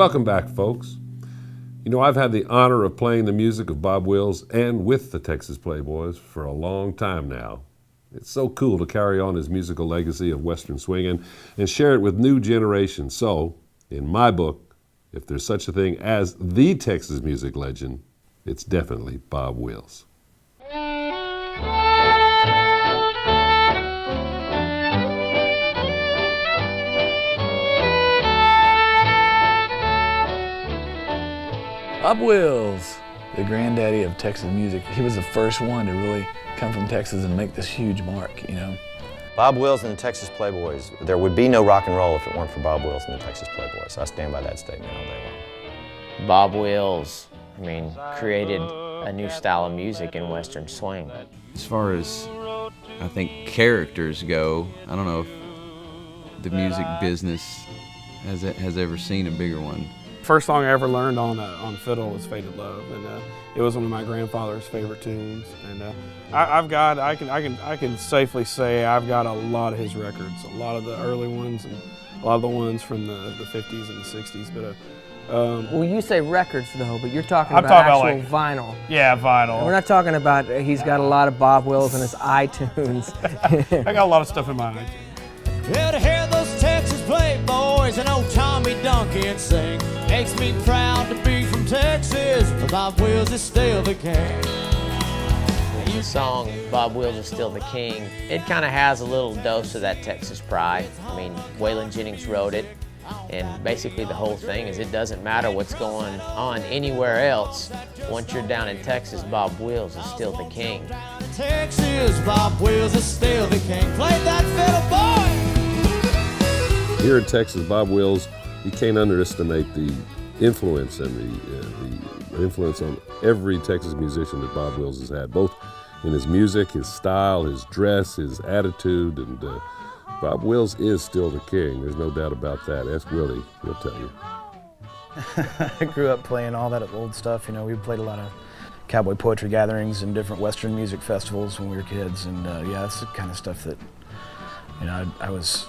Welcome back, folks. You know, I've had the honor of playing the music of Bob Wills and with the Texas Playboys for a long time now. It's so cool to carry on his musical legacy of Western swinging and share it with new generations. So, in my book, if there's such a thing as the Texas music legend, it's definitely Bob Wills. Bob Wills, the granddaddy of Texas music. He was the first one to really come from Texas and make this huge mark, you know. Bob Wills and the Texas Playboys. There would be no rock and roll if it weren't for Bob Wills and the Texas Playboys. I stand by that statement all day long. Bob Wills, created a new style of music in Western swing. As far as, I think, characters go, I don't know if the music business has ever seen a bigger one. First song I ever learned on fiddle was "Faded Love," and it was one of my grandfather's favorite tunes. And I can safely say I've got a lot of his records, a lot of the early ones, and a lot of the ones from the 50s and the 60s. But well, you say records though, but you're talking I'm about talking actual vinyl. Yeah, vinyl. We're not talking about he's got a lot of Bob Wills in his iTunes. I got a lot of stuff in my iTunes. Yeah, to hear those Texas Playboys and old Tommy Duncan sing makes me proud to be from Texas. Bob Wills is still the king. The song Bob Wills is Still the King, it kind of has a little dose of that Texas pride. Waylon Jennings wrote it, and basically the whole thing is it doesn't matter what's going on anywhere else. Once you're down in Texas, Bob Wills is still the king. Texas, Bob Wills is still the king. Play that fiddle, boy! Here in Texas, Bob Wills, you can't underestimate the influence and the influence on every Texas musician that Bob Wills has had, both in his music, his style, his dress, his attitude, and Bob Wills is still the king. There's no doubt about that. Ask Willie, he'll tell you. I grew up playing all that old stuff. You know, we played a lot of cowboy poetry gatherings and different Western music festivals when we were kids, and yeah, that's the kind of stuff that, you know, I was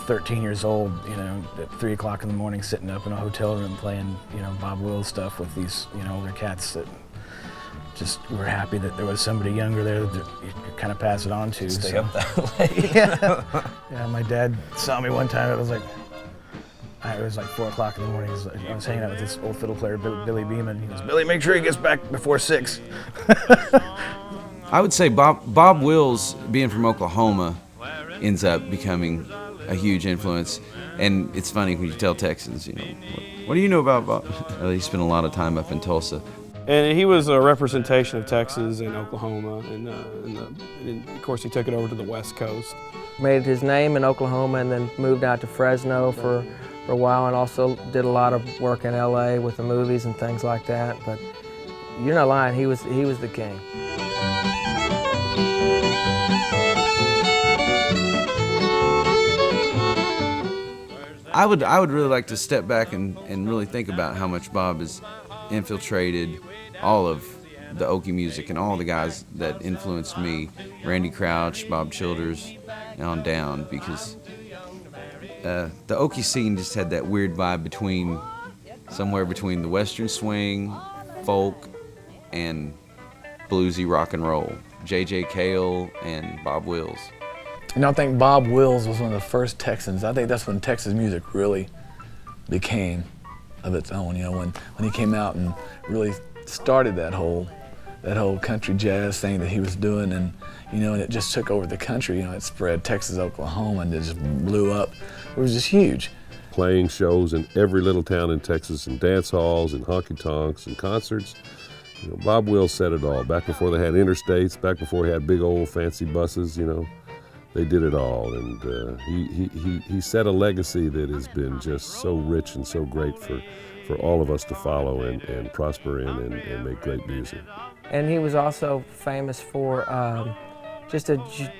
13 years old, you know, at 3 o'clock in the morning sitting up in a hotel room playing, you know, Bob Wills stuff with these, you know, older cats that just were happy that there was somebody younger there that you could kind of pass it on to. Stay up that late. Yeah, my dad saw me one time, it was like 4 o'clock in the morning. I was hanging out with this old fiddle player, Billy Beeman. He goes, "Billy, make sure he gets back before 6. I would say Bob Wills, being from Oklahoma, ends up becoming a huge influence. And it's funny when you tell Texans, you know, what do you know about Bob? He spent a lot of time up in Tulsa. And he was a representation of Texas and Oklahoma, and of course he took it over to the West Coast. Made his name in Oklahoma and then moved out to Fresno for a while, and also did a lot of work in LA with the movies and things like that. But you're not lying, he was the king. I would really like to step back and really think about how much Bob has infiltrated all of the Okie music and all the guys that influenced me, Randy Crouch, Bob Childers, and on down, because the Okie scene just had that weird vibe somewhere between the Western swing, folk, and bluesy rock and roll. J.J. Cale and Bob Wills. You know, I think Bob Wills was one of the first Texans. I think that's when Texas music really became of its own, you know, when he came out and really started that whole country jazz thing that he was doing, and you know, and it just took over the country. You know, it spread Texas, Oklahoma, and it just blew up. It was just huge. Playing shows in every little town in Texas, and dance halls, and honky-tonks, and concerts. You know, Bob Wills said it all. Back before they had interstates, back before he had big old fancy buses, you know, they did it all. And he set a legacy that has been just so rich and so great for all of us to follow and prosper in and make great music. And he was also famous for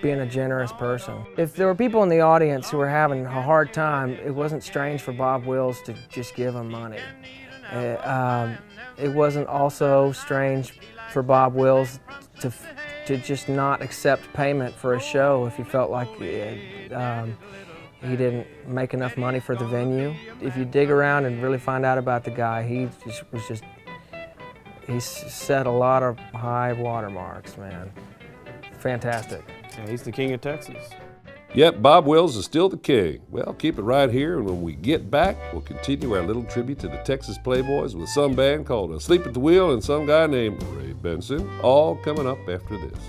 being a generous person. If there were people in the audience who were having a hard time, it wasn't strange for Bob Wills to just give them money. It wasn't also strange for Bob Wills to just not accept payment for a show if he felt like He didn't make enough money for the venue. If you dig around and really find out about the guy, he set a lot of high watermarks, man. Fantastic. Yeah, he's the king of Texas. Yep, Bob Wills is still the king. Well, keep it right here, and when we get back, we'll continue our little tribute to the Texas Playboys with some band called Asleep at the Wheel and some guy named Ray Benson, all coming up after this.